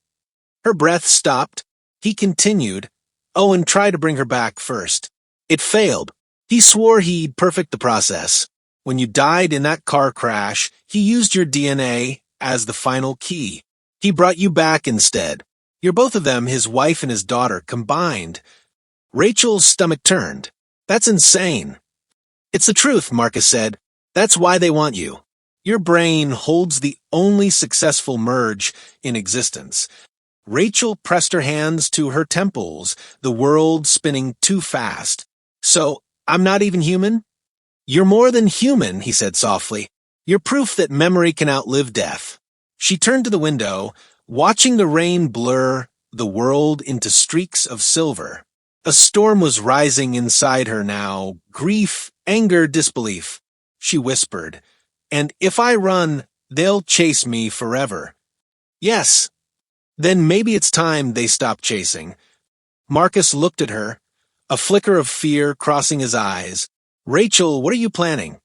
Her breath stopped. He continued. "Owen tried to bring her back first. It failed. He swore he'd perfect the process. When you died in that car crash, he used your DNA as the final key. He brought you back instead. You're both of them, his wife and his daughter, combined." Rachel's stomach turned. "That's insane." "It's the truth," Marcus said. "That's why they want you. Your brain holds the only successful merge in existence." Rachel pressed her hands to her temples, the world spinning too fast. "So, I'm not even human?" "You're more than human," he said softly. "You're proof that memory can outlive death." She turned to the window, watching the rain blur the world into streaks of silver. A storm was rising inside her now, grief, anger, disbelief. She whispered, "And if I run, they'll chase me forever." "Yes." "Then maybe it's time they stop chasing." Marcus looked at her, a flicker of fear crossing his eyes. "Rachel, what are you planning?"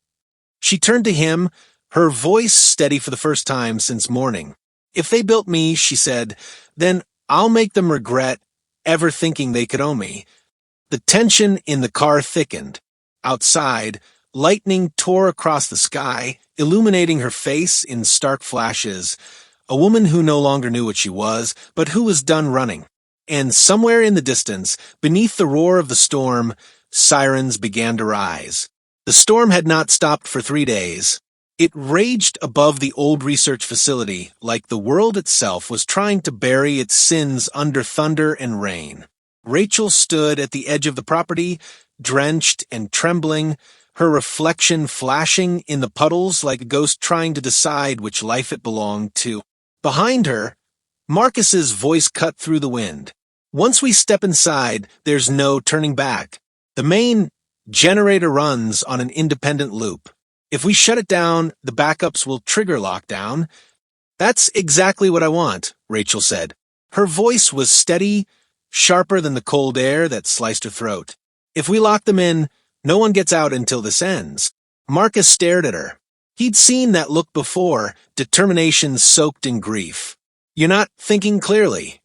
She turned to him, her voice steady for the first time since morning. "If they built me," she said, "then I'll make them regret ever thinking they could own me. The tension in the car thickened. Outside, lightning tore across the sky, illuminating her face in stark flashes. A woman who no longer knew what she was, but who was done running. And somewhere in the distance, beneath the roar of the storm, sirens began to rise. The storm had not stopped for 3 days. It raged above the old research facility like the world itself was trying to bury its sins under thunder and rain. Rachel stood at the edge of the property, drenched and trembling, her reflection flashing in the puddles like a ghost trying to decide which life it belonged to. Behind her, Marcus's voice cut through the wind. Once we step inside, there's no turning back. The main generator runs on an independent loop. If we shut it down, the backups will trigger lockdown. That's exactly what I want, Rachel said. Her voice was steady, sharper than the cold air that sliced her throat. If we lock them in, no one gets out until this ends. Marcus stared at her. He'd seen that look before, determination soaked in grief. You're not thinking clearly.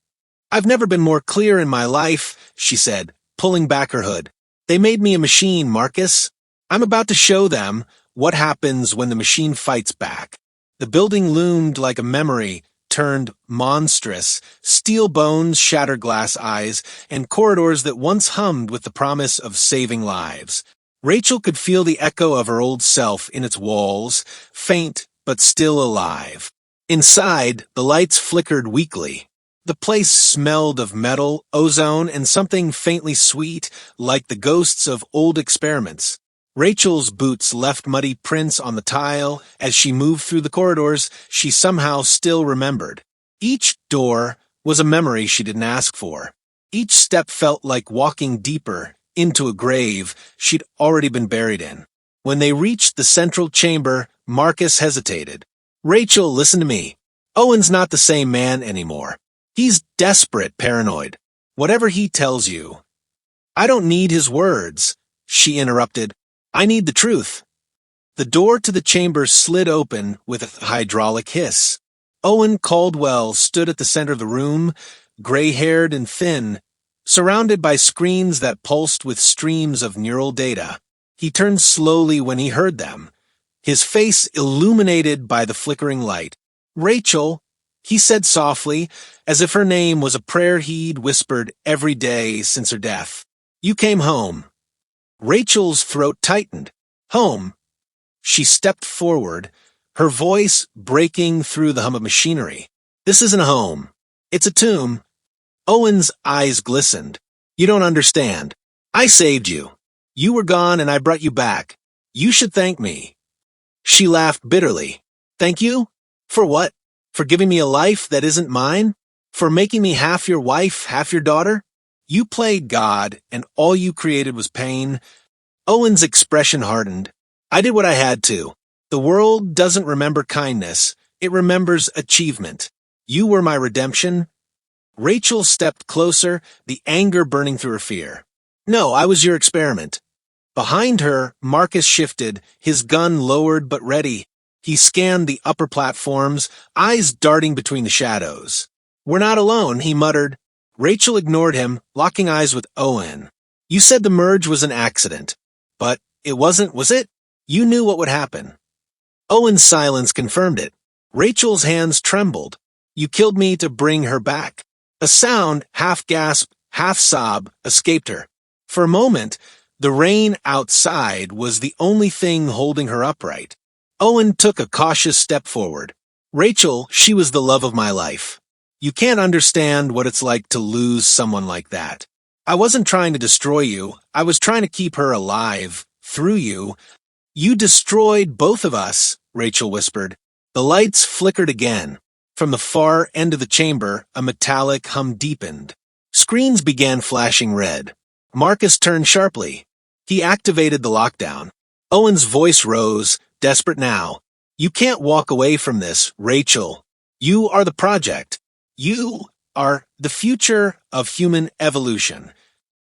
I've never been more clear in my life, she said, pulling back her hood. They made me a machine, Marcus. I'm about to show them what happens when the machine fights back. The building loomed like a memory, turned monstrous, steel bones, shattered glass eyes, and corridors that once hummed with the promise of saving lives. Rachel could feel the echo of her old self in its walls, faint but still alive. Inside, the lights flickered weakly. The place smelled of metal, ozone, and something faintly sweet, like the ghosts of old experiments. Rachel's boots left muddy prints on the tile. As she moved through the corridors, she somehow still remembered. Each door was a memory she didn't ask for. Each step felt like walking deeper into a grave she'd already been buried in. When they reached the central chamber, Marcus hesitated. Rachel, listen to me. Owen's not the same man anymore. He's desperate, paranoid. Whatever he tells you. I don't need his words, she interrupted. I need the truth. The door to the chamber slid open with a hydraulic hiss. Owen Caldwell stood at the center of the room, gray-haired and thin, surrounded by screens that pulsed with streams of neural data. He turned slowly when he heard them, his face illuminated by the flickering light. Rachel, he said softly, as if her name was a prayer he'd whispered every day since her death. You came home. Rachel's throat tightened. Home. She stepped forward, her voice breaking through the hum of machinery. This isn't a home. It's a tomb. Owen's eyes glistened. You don't understand. I saved you. You were gone and I brought you back. You should thank me. She laughed bitterly. Thank you? For what? For giving me a life that isn't mine? For making me half your wife, half your daughter? You played God, and all you created was pain. Owen's expression hardened. I did what I had to. The world doesn't remember kindness. It remembers achievement. You were my redemption. Rachel stepped closer, the anger burning through her fear. No, I was your experiment. Behind her, Marcus shifted, his gun lowered but ready. He scanned the upper platforms, eyes darting between the shadows. We're not alone, he muttered. Rachel ignored him, locking eyes with Owen. You said the merge was an accident. But it wasn't, was it? You knew what would happen. Owen's silence confirmed it. Rachel's hands trembled. You killed me to bring her back. A sound, half gasp, half sob, escaped her. For a moment, the rain outside was the only thing holding her upright. Owen took a cautious step forward. Rachel, she was the love of my life. You can't understand what it's like to lose someone like that. I wasn't trying to destroy you. I was trying to keep her alive, through you. You destroyed both of us, Rachel whispered. The lights flickered again. From the far end of the chamber, a metallic hum deepened. Screens began flashing red. Marcus turned sharply. He activated the lockdown. Owen's voice rose, desperate now. You can't walk away from this, Rachel. You are the project. You are the future of human evolution.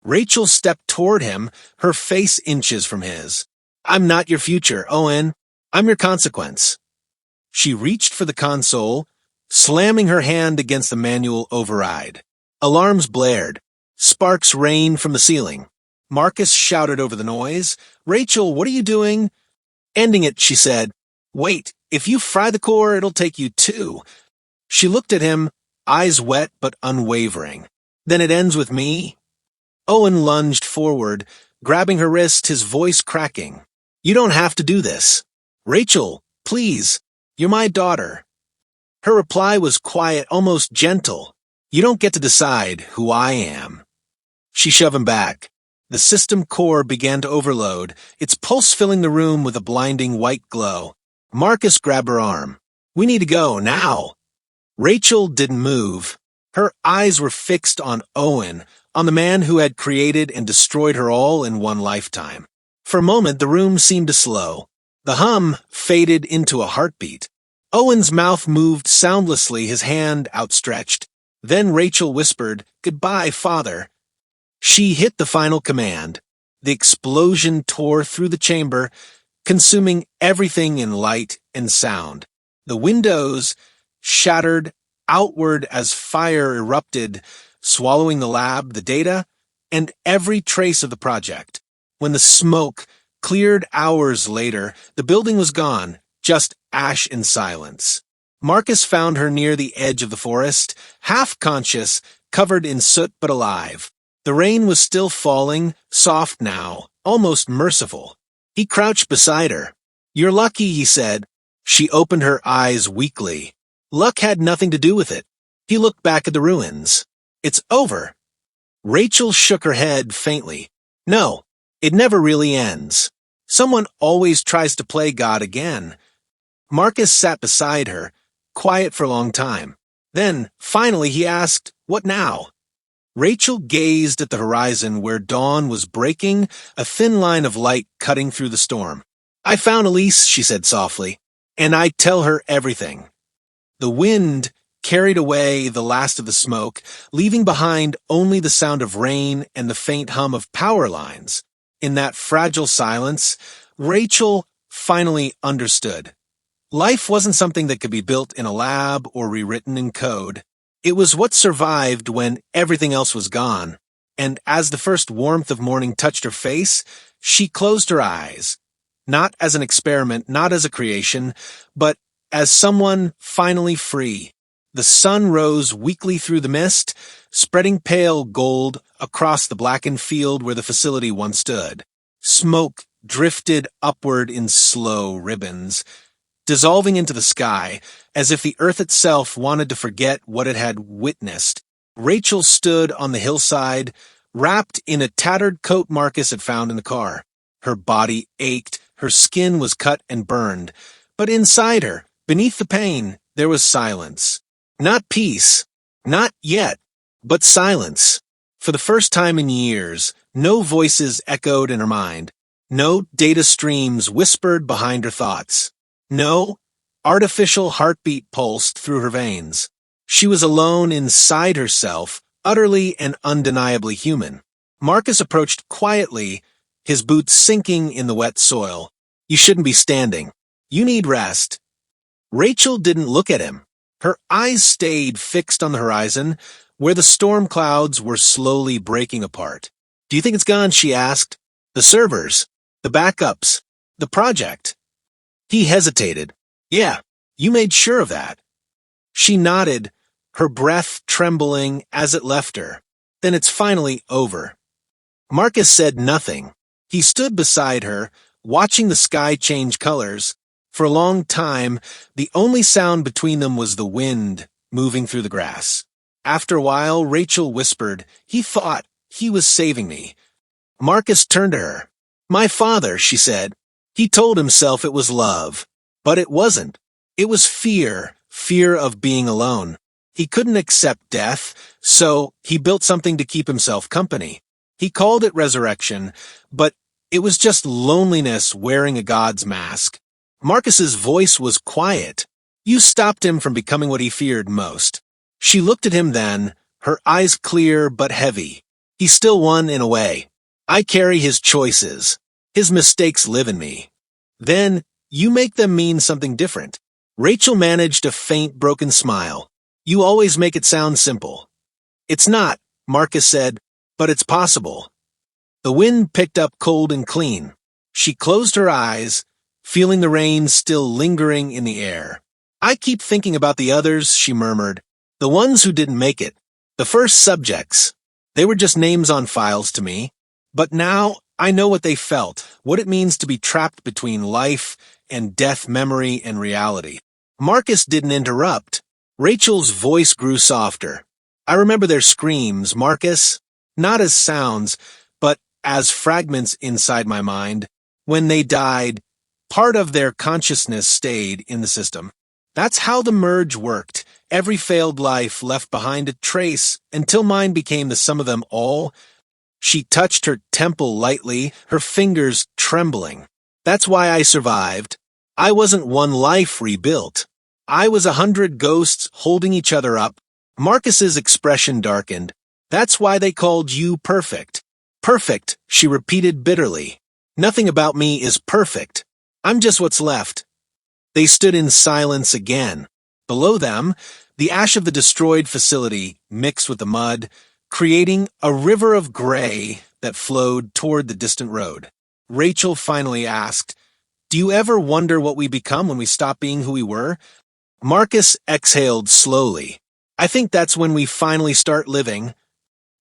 Rachel stepped toward him, her face inches from his. I'm not your future, Owen. I'm your consequence. She reached for the console, slamming her hand against the manual override. Alarms blared. Sparks rained from the ceiling. Marcus shouted over the noise, "Rachel, what are you doing?" Ending it, she said, "Wait, if you fry the core, it'll take you 2." She looked at him, eyes wet but unwavering. "Then it ends with me?" Owen lunged forward, grabbing her wrist, his voice cracking. "You don't have to do this. Rachel, please, you're my daughter." Her reply was quiet, almost gentle. "You don't get to decide who I am." She shoved him back. The system core began to overload, its pulse filling the room with a blinding white glow. Marcus grabbed her arm. "We need to go, now." Rachel didn't move. Her eyes were fixed on Owen, on the man who had created and destroyed her all in one lifetime. For a moment, the room seemed to slow. The hum faded into a heartbeat. Owen's mouth moved soundlessly, his hand outstretched. Then Rachel whispered, "Goodbye, Father." She hit the final command. The explosion tore through the chamber, consuming everything in light and sound. The windows shattered outward as fire erupted, swallowing the lab, the data, and every trace of the project. When the smoke cleared hours later, the building was gone, just ash and silence. Marcus found her near the edge of the forest, half conscious, covered in soot but alive. The rain was still falling, soft now, almost merciful. He crouched beside her. "You're lucky," he said. She opened her eyes weakly. Luck had nothing to do with it. He looked back at the ruins. "It's over." Rachel shook her head faintly. "No, it never really ends. Someone always tries to play God again." Marcus sat beside her, quiet for a long time. Then, finally, he asked, "What now?" Rachel gazed at the horizon where dawn was breaking, a thin line of light cutting through the storm. "I found Elise," she said softly, "and I tell her everything." The wind carried away the last of the smoke, leaving behind only the sound of rain and the faint hum of power lines. In that fragile silence, Rachel finally understood. Life wasn't something that could be built in a lab or rewritten in code. It was what survived when everything else was gone, and as the first warmth of morning touched her face, she closed her eyes. Not as an experiment, not as a creation, but as someone finally free. The sun rose weakly through the mist, spreading pale gold across the blackened field where the facility once stood. Smoke drifted upward in slow ribbons, dissolving into the sky, as if the earth itself wanted to forget what it had witnessed. Rachel stood on the hillside, wrapped in a tattered coat Marcus had found in the car. Her body ached, her skin was cut and burned, but inside her, beneath the pain, there was silence. Not peace, not yet, but silence. For the first time in years, no voices echoed in her mind. No data streams whispered behind her thoughts. No artificial heartbeat pulsed through her veins. She was alone inside herself, utterly and undeniably human. Marcus approached quietly, his boots sinking in the wet soil. "You shouldn't be standing. You need rest." Rachel didn't look at him. Her eyes stayed fixed on the horizon, where the storm clouds were slowly breaking apart. "Do you think it's gone?" she asked. "The servers, the backups, the project." He hesitated. "Yeah, you made sure of that." She nodded, her breath trembling as it left her. "Then it's finally over." Marcus said nothing. He stood beside her, watching the sky change colors. For a long time, the only sound between them was the wind moving through the grass. After a while, Rachel whispered, "He thought he was saving me." Marcus turned to her. "My father," she said. He told himself it was love, but it wasn't. It was fear, fear of being alone. He couldn't accept death, so he built something to keep himself company. He called it resurrection, but it was just loneliness wearing a god's mask. Marcus's voice was quiet. "You stopped him from becoming what he feared most." She looked at him then, her eyes clear but heavy. "He still won in a way. I carry his choices. His mistakes live in me. Then you make them mean something different." Rachel managed a faint, broken smile. "You always make it sound simple." "It's not," Marcus said. but it's possible. The wind picked up cold and clean. She closed her eyes, feeling the rain still lingering in the air. I keep thinking about the others, she murmured. The ones who didn't make it. The first subjects. They were just names on files to me. But now I know what they felt, what it means to be trapped between life and death, memory and reality. Marcus didn't interrupt. Rachel's voice grew softer. I remember their screams, Marcus, not as sounds, but as fragments inside my mind. When they died, part of their consciousness stayed in the system. That's how the merge worked. Every failed life left behind a trace until mine became the sum of them all. She touched her temple lightly, her fingers trembling. That's why I survived. I wasn't one life rebuilt. I was 100 ghosts holding each other up. Marcus's expression darkened. That's why they called you perfect. Perfect, she repeated bitterly. Nothing about me is perfect. I'm just what's left. They stood in silence again. Below them, the ash of the destroyed facility mixed with the mud, creating a river of gray that flowed toward the distant road. Rachel finally asked, "Do you ever wonder what we become when we stop being who we were?" Marcus exhaled slowly. "I think that's when we finally start living."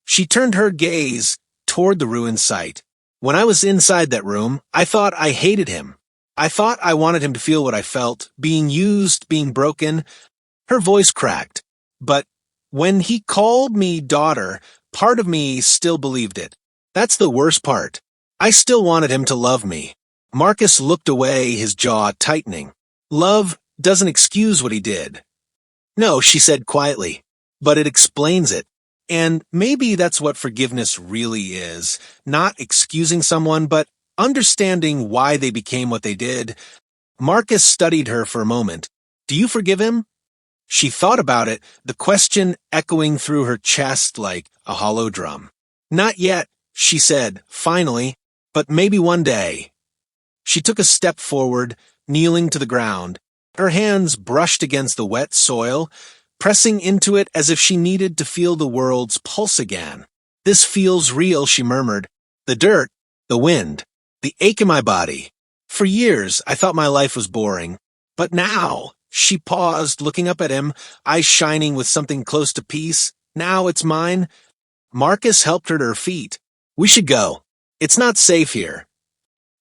She turned her gaze toward the ruined site. When I was inside that room, I thought I hated him. I thought I wanted him to feel what I felt, being used, being broken. Her voice cracked. But when he called me daughter, part of me still believed it. That's the worst part. I still wanted him to love me. Marcus looked away, his jaw tightening. Love doesn't excuse what he did. No, she said quietly, but it explains it. And maybe that's what forgiveness really is. Not excusing someone, but understanding why they became what they did. Marcus studied her for a moment. Do you forgive him? She thought about it, the question echoing through her chest like a hollow drum. Not yet, she said, finally, but maybe one day. She took a step forward, kneeling to the ground. Her hands brushed against the wet soil, pressing into it as if she needed to feel the world's pulse again. This feels real, she murmured. The dirt, the wind, the ache in my body. For years, I thought my life was boring. But now, she paused, looking up at him, eyes shining with something close to peace. Now it's mine. Marcus helped her to her feet. We should go. It's not safe here.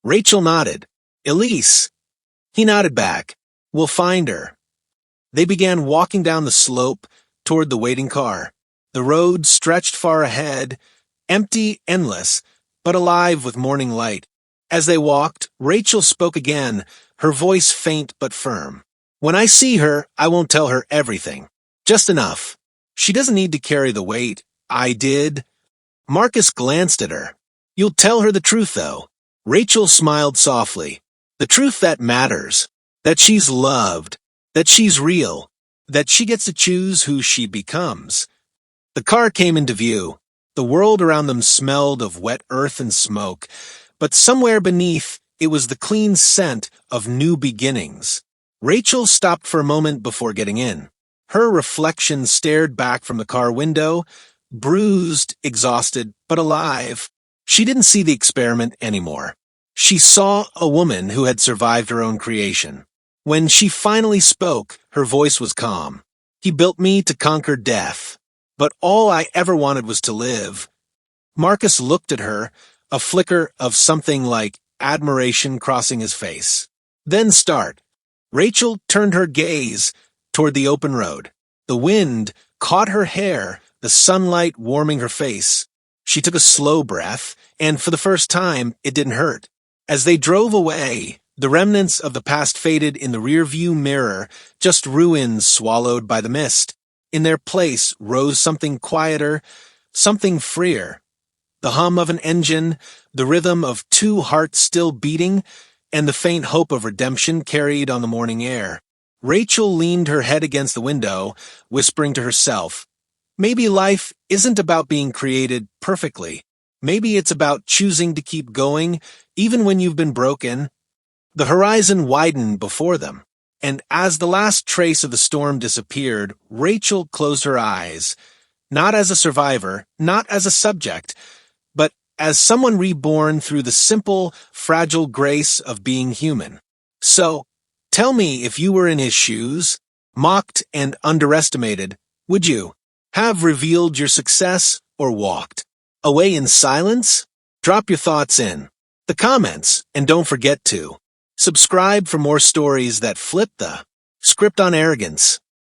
Rachel nodded. Elise. He nodded back. We'll find her. They began walking down the slope toward the waiting car. The road stretched far ahead, empty, endless, but alive with morning light. As they walked, Rachel spoke again, her voice faint but firm. When I see her, I won't tell her everything. Just enough. She doesn't need to carry the weight. I did. Marcus glanced at her. You'll tell her the truth, though. Rachel smiled softly. The truth that matters. That she's loved. That she's real. That she gets to choose who she becomes. The car came into view. The world around them smelled of wet earth and smoke, but somewhere beneath it was the clean scent of new beginnings. Rachel stopped for a moment before getting in. Her reflection stared back from the car window, bruised, exhausted, but alive. She didn't see the experiment anymore. She saw a woman who had survived her own creation. When she finally spoke, her voice was calm. He built me to conquer death, but all I ever wanted was to live. Marcus looked at her, a flicker of something like admiration crossing his face. Then start. Rachel turned her gaze toward the open road. The wind caught her hair, the sunlight warming her face. She took a slow breath, and for the first time, it didn't hurt. As they drove away, the remnants of the past faded in the rearview mirror, just ruins swallowed by the mist. In their place rose something quieter, something freer. The hum of an engine, the rhythm of two hearts still beating, and the faint hope of redemption carried on the morning air. Rachel leaned her head against the window, whispering to herself, maybe life isn't about being created perfectly. Maybe it's about choosing to keep going, even when you've been broken. The horizon widened before them, and as the last trace of the storm disappeared, Rachel closed her eyes. not as a survivor, not as a subject, but as someone reborn through the simple, fragile grace of being human. So, tell me, if you were in his shoes, mocked and underestimated, would you have revealed your success or walked away in silence? Drop your thoughts in the comments, and don't forget to subscribe for more stories that flip the script on arrogance.